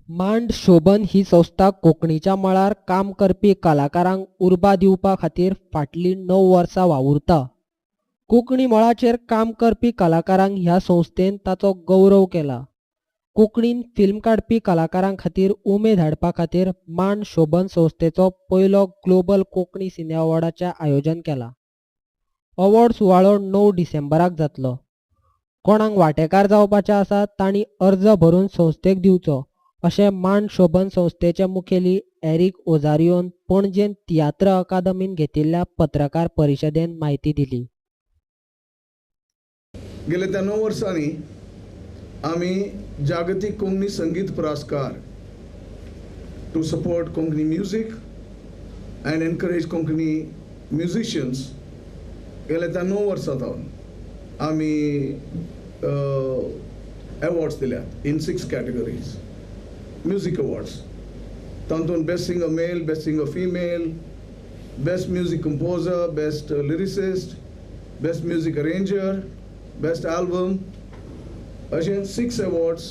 मांड शोभन ही संस्था कोंकणीच्या मळार काम करपी कलाकारांक उर्बा दिवपा खातीर फाटलीं 9 वर्सां वावुरता. कोंकणी मळाचेर काम करपी कलाकारांक ह्या संस्थेन ताचो गौरव केला. कोंकणीन फिल्म काडपी कलाकारां खातीर उमेद हाडपा खातीर मांड शोभन संस्थेचो पयलो ग्लोबल कोंकणी सिने अवॉर्डाचें आयोजन केलां. अवॉर्ड सुवाळो 9 डिसेंबराक जातलो. कोणाक वांटेकार जावपाचें आसा तांणी अर्ज भरून संस्थेक दिवचो अशें मांड शोभन संस्थेचे मुखेली एरिक ओझारियोन पणजेन तियात्र अकादमीन घेतिल्ल्या पत्रकार परिशदेंत म्हायती दिली. गेल्या त्या 9 वर्सांनी आमी जागतीक कोंकणी संगीत पुरस्कार to support Konkani music and encourage Konkani musicians गेल्या त्या 9 वर्सांतून आमी अवॉर्ड्स दिल्यात इन 6 कॅटेगरीज. म्युझिक अवॉर्ड्स तातूंत best singer male, best singer female, best music composer, best lyricist, best music arranger, best album, अशें 6 awards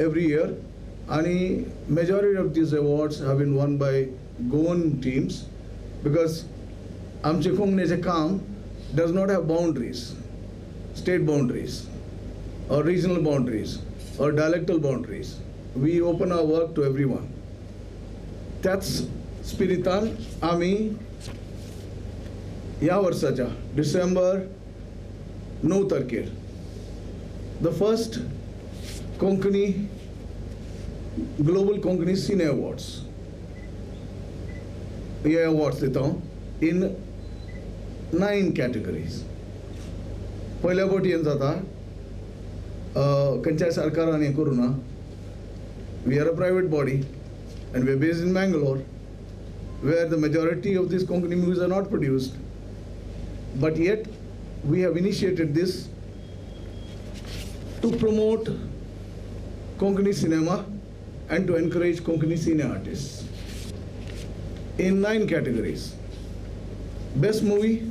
every year, and majority of these awards have been won by Goan teams because आमचे कोंकणीचे काम does not have boundaries, state boundaries or regional boundaries or dialectal boundaries. We open our work to everyone. त्याच स्पिरितान आमी ह्या वर्साच्या December 9 तारखेर the first Konkani Global Konkani Cine Awards. Hey awards दिता in 9 categories. पहिल्या फावटी जाता खंयच्याय सरकारान हें करूं ना. We are a private body and we are based in Bangalore where the majority of these Konkani movies are not produced. But yet we have initiated this to promote Konkani cinema and to encourage Konkani cine artists in 9 categories. Best movie,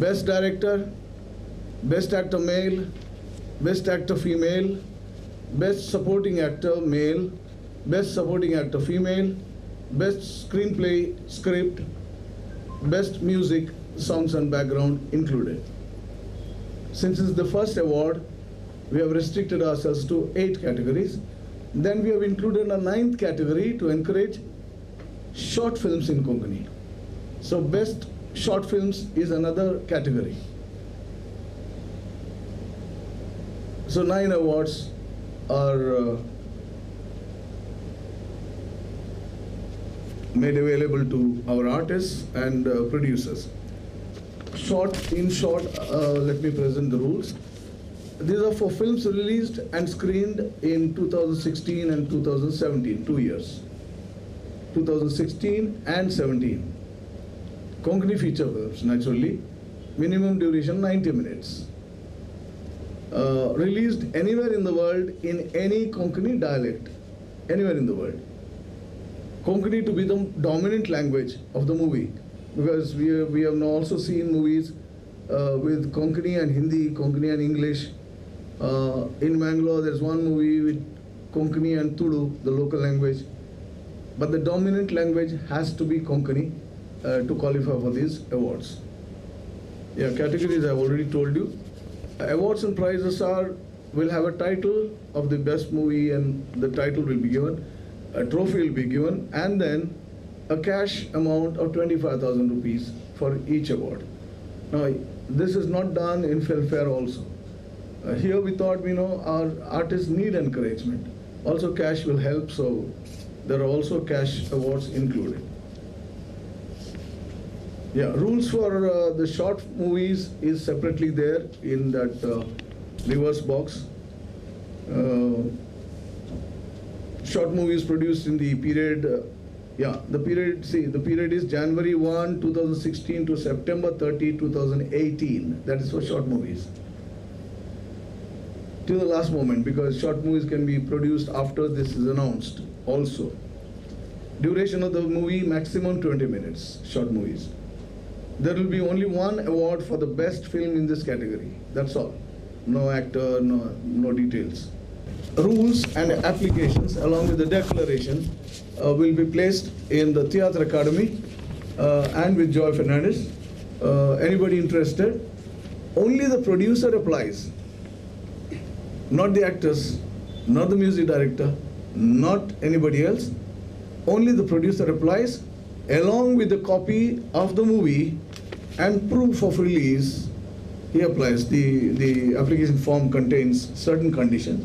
best director, best actor male, best actor female, best supporting actor male, best supporting actor female, best screenplay script, best music, songs and background included. Since it's the first award, we have restricted ourselves to 8 categories. Then we have included a 9th category to encourage short films in Konkani. So best short films is another category. So 9 awards are made available to our artists and producers. In short, let me present the rules. These are for films released and screened in 2016 and 2017, 2 years. 2016 and 17. Konkani feature films, naturally. Minimum duration 90 minutes. Released anywhere in the world in any Konkani dialect, anywhere in the world. Konkani to be the dominant language of the movie, because we have now also seen movies with Konkani and Hindi, Konkani and English. In Bangalore, there's one movie with Konkani and Tudu, the local language. But the dominant language has to be Konkani to qualify for these awards. Yeah, categories I've already told you. Awards and prizes will have a title of the best movie, and the title will be given, a trophy will be given, and then a cash amount of 25,000 rupees for each award. Now, this is not done in Filmfare also. Here we thought, our artists need encouragement. Also cash will help, so there are also cash awards included. Yeah, rules for the short movies is separately there in that reverse box. Short movies produced in the period, the period is January 1, 2016 to September 30, 2018. That is for short movies. Till the last moment, because short movies can be produced after this is announced also. Duration of the movie, maximum 20 minutes, short movies. There will be only one award for the best film in this category. That's all. No actor, no details. rules and applications along with the declaration will be placed in the Theatre Academy and with Joy Fernandez. Anybody interested? Only the producer applies, not the actors, not the music director, not anybody else. Only the producer applies along with the copy of the movie and proof of release. He applies. The application form contains certain conditions.